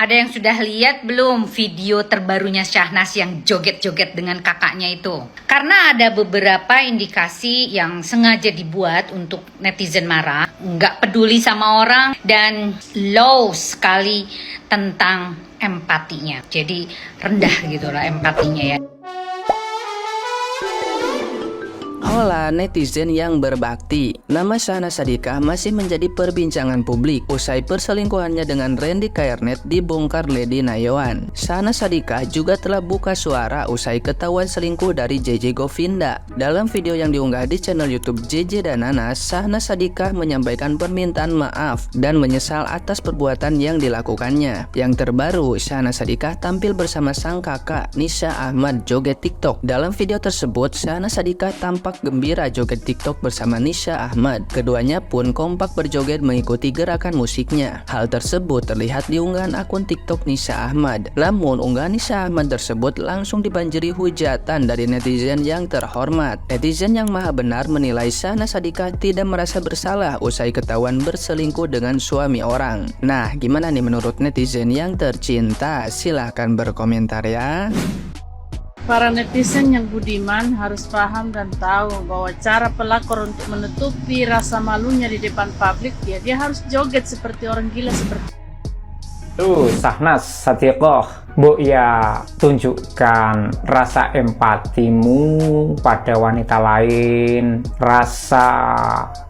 Ada yang sudah lihat belum video terbarunya Syahnas yang joget-joget dengan kakaknya itu? Karena ada beberapa indikasi yang sengaja dibuat untuk netizen marah, nggak peduli sama orang, dan low sekali tentang empatinya. Jadi rendah gitulah empatinya ya. Hola netizen yang berbakti, nama Syahnas Sadiqah masih menjadi perbincangan publik usai perselingkuhannya dengan Randy Kairnet dibongkar Lady Nayawan. Syahnas Sadiqah juga telah buka suara usai ketahuan selingkuh dari JJ Govinda. Dalam video yang diunggah di channel YouTube JJ dan Nanas, Syahnas Sadiqah menyampaikan permintaan maaf dan menyesal atas perbuatan yang dilakukannya. Yang terbaru, Syahnas Sadiqah tampil bersama sang kakak Nisha Ahmad joget TikTok. Dalam video tersebut, Syahnas Sadiqah tampak gembira joget TikTok bersama Nisha Ahmad. Keduanya pun kompak berjoget mengikuti gerakan musiknya. Hal tersebut terlihat di unggahan akun TikTok Nisha Ahmad. Namun unggahan Nisha Ahmad tersebut langsung dibanjiri hujatan dari netizen yang terhormat. Netizen yang maha benar menilai Syahnas Sadiqah tidak merasa bersalah usai ketahuan berselingkuh dengan suami orang. Nah, gimana nih menurut netizen yang tercinta? Silahkan berkomentar ya. Para netizen yang budiman harus paham dan tahu bahwa cara pelakor untuk menutupi rasa malunya di depan publik, dia harus joget seperti orang gila seperti Syahnas Sadiqah, ya tunjukkan rasa empatimu pada wanita lain, rasa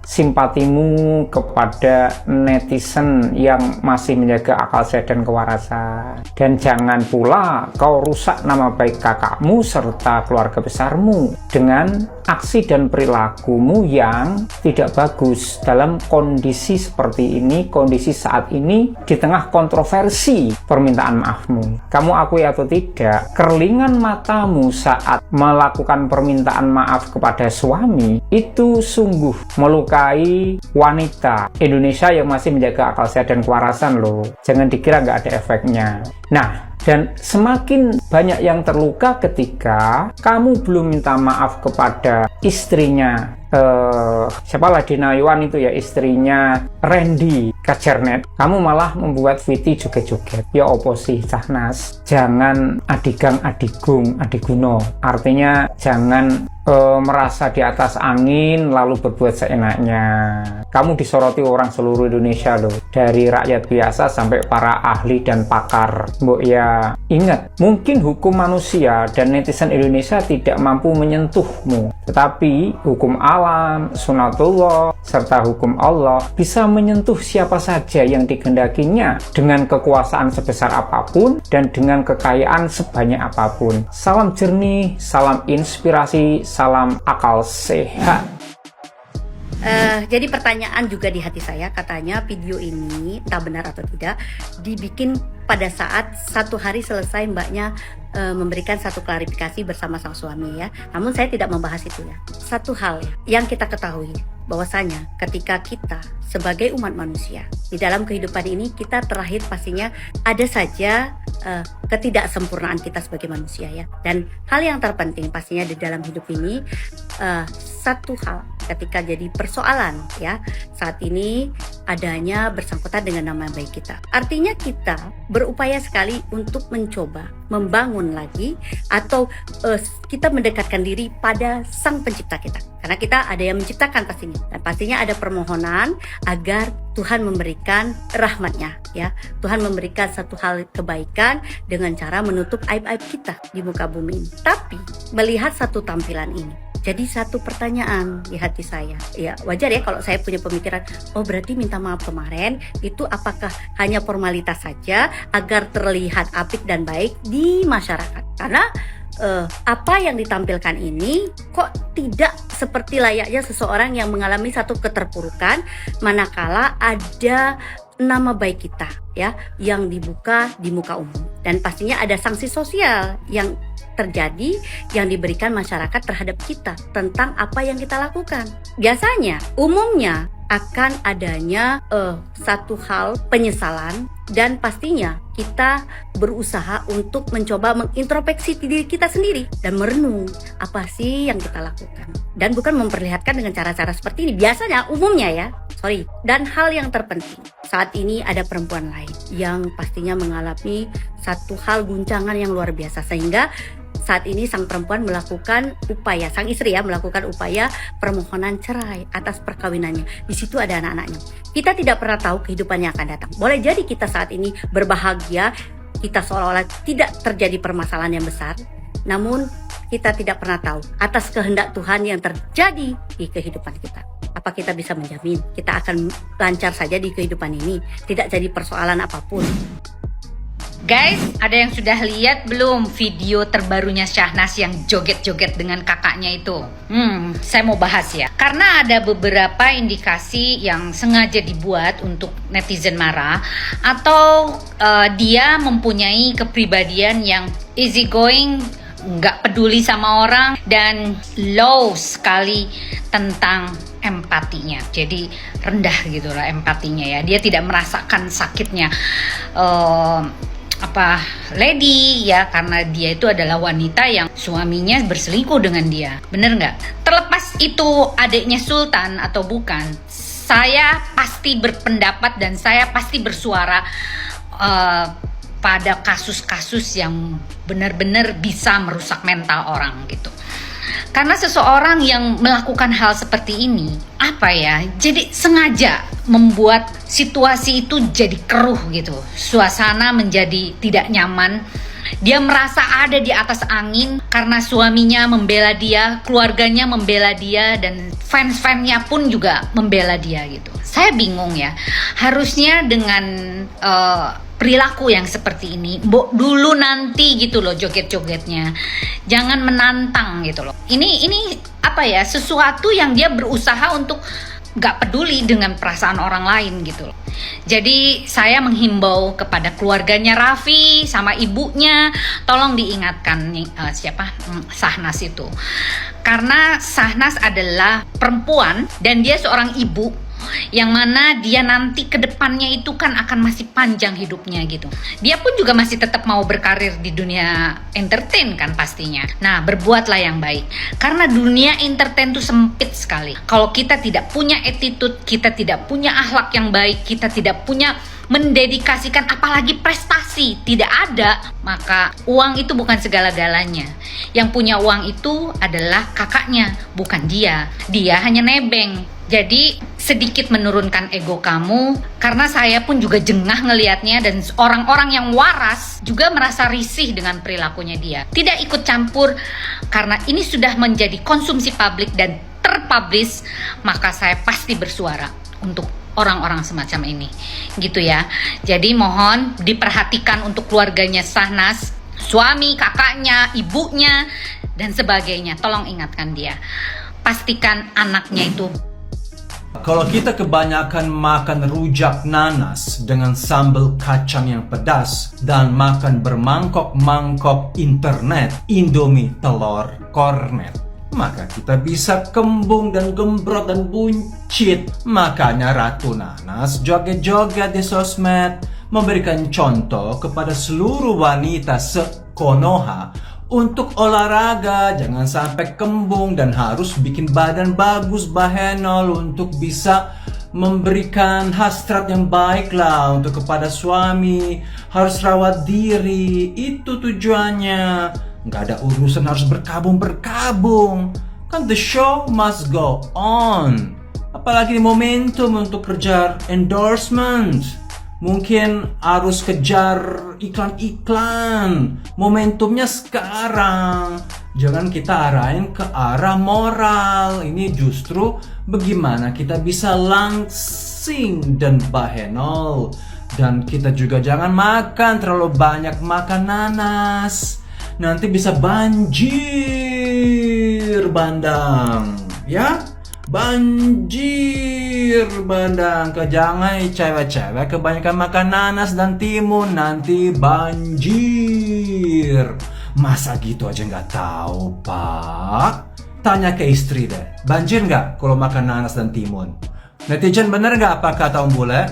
simpatimu kepada netizen yang masih menjaga akal sehat dan kewarasan. Dan jangan pula kau rusak nama baik kakakmu serta keluarga besarmu dengan aksi dan perilakumu yang tidak bagus dalam kondisi seperti ini, kondisi saat ini di tengah kontroversi permintaan maafmu. Kamu akui atau tidak, kerlingan matamu saat melakukan permintaan maaf kepada suami itu sungguh melukai wanita Indonesia yang masih menjaga akal sehat dan kewarasan loh. Jangan dikira nggak ada efeknya. Nah, dan semakin banyak yang terluka ketika kamu belum minta maaf kepada istrinya siapa Lady Nayawan itu ya, istrinya Randy Kairnet. Kamu malah membuat Viti joget-joget. Ya opo sih Syahnas, jangan adigang adigung adiguno. Artinya jangan merasa di atas angin lalu berbuat seenaknya. Kamu disoroti orang seluruh Indonesia loh, dari rakyat biasa sampai para ahli dan pakar. Ya ingat, mungkin hukum manusia dan netizen Indonesia tidak mampu menyentuhmu, tetapi hukum alam, sunatullah, serta hukum Allah bisa menyentuh siapa saja yang dikehendakinya dengan kekuasaan sebesar apapun dan dengan kekayaan sebanyak apapun. Salam jernih, salam inspirasi, salam akal sehat. Jadi pertanyaan juga di hati saya, katanya video ini entah benar atau tidak dibikin pada saat satu hari selesai mbaknya memberikan satu klarifikasi bersama sang suami ya. Namun saya tidak membahas itu ya. Satu hal yang kita ketahui bahwasanya ketika kita sebagai umat manusia di dalam kehidupan ini, kita terakhir pastinya ada saja ketidaksempurnaan kita sebagai manusia ya. Dan hal yang terpenting pastinya di dalam hidup ini, satu hal ketika jadi persoalan ya, saat ini adanya bersangkutan dengan nama baik kita. Artinya kita berupaya sekali untuk mencoba membangun lagi atau kita mendekatkan diri pada sang pencipta kita. Karena kita ada yang menciptakan pastinya, dan pastinya ada permohonan agar Tuhan memberikan rahmatnya ya. Tuhan memberikan satu hal kebaikan dengan cara menutup aib-aib kita di muka bumi ini. Tapi melihat satu tampilan ini, jadi satu pertanyaan di hati saya, ya wajar ya kalau saya punya pemikiran, oh berarti minta maaf kemarin itu apakah hanya formalitas saja agar terlihat apik dan baik di masyarakat? Karena apa yang ditampilkan ini kok tidak seperti layaknya seseorang yang mengalami satu keterpurukan, manakala ada nama baik kita ya yang dibuka di muka umum, dan pastinya ada sanksi sosial yang terjadi yang diberikan masyarakat terhadap kita tentang apa yang kita lakukan. Biasanya, umumnya akan adanya satu hal penyesalan, dan pastinya kita berusaha untuk mencoba mengintrospeksi diri kita sendiri dan merenung apa sih yang kita lakukan, dan bukan memperlihatkan dengan cara-cara seperti ini. Biasanya umumnya ya, Sorry. Dan hal yang terpenting, saat ini ada perempuan lain yang pastinya mengalami satu hal guncangan yang luar biasa, sehingga saat ini sang perempuan melakukan upaya, sang istri ya, melakukan upaya permohonan cerai atas perkawinannya. Di situ ada anak-anaknya. Kita tidak pernah tahu kehidupannya akan datang. Boleh jadi kita saat ini berbahagia, kita seolah-olah tidak terjadi permasalahan yang besar, namun kita tidak pernah tahu atas kehendak Tuhan yang terjadi di kehidupan kita. Apa kita bisa menjamin kita akan lancar saja di kehidupan ini, tidak jadi persoalan apapun? Guys, ada yang sudah lihat belum video terbarunya Syahnas yang joget-joget dengan kakaknya itu? Saya mau bahas ya. Karena ada beberapa indikasi yang sengaja dibuat untuk netizen marah, atau dia mempunyai kepribadian yang easy going, nggak peduli sama orang, dan low sekali tentang empatinya. Jadi rendah gitu lah empatinya ya. Dia tidak merasakan sakitnya lady ya, karena dia itu adalah wanita yang suaminya berselingkuh dengan dia. Bener nggak? Terlepas itu adiknya Sultan atau bukan, saya pasti berpendapat dan saya pasti bersuara pada kasus-kasus yang benar-benar bisa merusak mental orang gitu. Karena seseorang yang melakukan hal seperti ini, jadi sengaja membuat situasi itu jadi keruh gitu. Suasana menjadi tidak nyaman. Dia merasa ada di atas angin karena suaminya membela dia, keluarganya membela dia, dan fans-fansnya pun juga membela dia gitu. Saya bingung ya, harusnya dengan perilaku yang seperti ini, dulu nanti gitu loh joget-jogetnya, jangan menantang gitu loh. Ini sesuatu yang dia berusaha untuk gak peduli dengan perasaan orang lain gitu loh. Jadi saya menghimbau kepada keluarganya Raffi sama ibunya, tolong diingatkan Syahnas itu, karena Syahnas adalah perempuan dan dia seorang ibu, yang mana dia nanti ke depannya itu kan akan masih panjang hidupnya gitu. Dia pun juga masih tetap mau berkarir di dunia entertain kan pastinya. Nah, berbuatlah yang baik, karena dunia entertain itu sempit sekali. Kalau kita tidak punya attitude, kita tidak punya akhlak yang baik, kita tidak punya mendedikasikan apalagi prestasi, tidak ada, maka uang itu bukan segala-galanya. Yang punya uang itu adalah kakaknya, bukan dia. Dia hanya nebeng. Jadi sedikit menurunkan ego kamu, karena saya pun juga jengah ngelihatnya, dan orang-orang yang waras juga merasa risih dengan perilakunya dia. Tidak ikut campur, karena ini sudah menjadi konsumsi publik dan terpublish, maka saya pasti bersuara untuk orang-orang semacam ini gitu ya. Jadi mohon diperhatikan untuk keluarganya Syahnas, suami, kakaknya, ibunya, dan sebagainya. Tolong ingatkan dia, pastikan anaknya itu. Kalau kita kebanyakan makan rujak nanas dengan sambal kacang yang pedas dan makan bermangkok-mangkok internet, Indomie, telur, kornet, maka kita bisa kembung dan gembrot dan buncit. Makanya Ratu Nanas joget-joget di sosmed, memberikan contoh kepada seluruh wanita se-Konoha untuk olahraga, jangan sampai kembung, dan harus bikin badan bagus, bahenol, untuk bisa memberikan hasrat yang baik lah untuk kepada suami. Harus rawat diri, itu tujuannya. Nggak ada urusan harus berkabung-berkabung. Kan the show must go on. Apalagi momentum untuk kejar endorsement. Mungkin harus kejar iklan-iklan. Momentumnya sekarang. Jangan kita arahin ke arah moral. Ini justru bagaimana kita bisa langsing dan bahenol. Dan kita juga jangan makan terlalu banyak makan nanas. Nanti bisa banjir bandang, ya? Banjir bandang. Jangan cewek-cewek kebanyakan makan nanas dan timun, nanti banjir. Masa gitu aja nggak tahu, Pak? Tanya ke istri deh, banjir nggak kalau makan nanas dan timun? Netizen bener nggak apa kata Om Bule?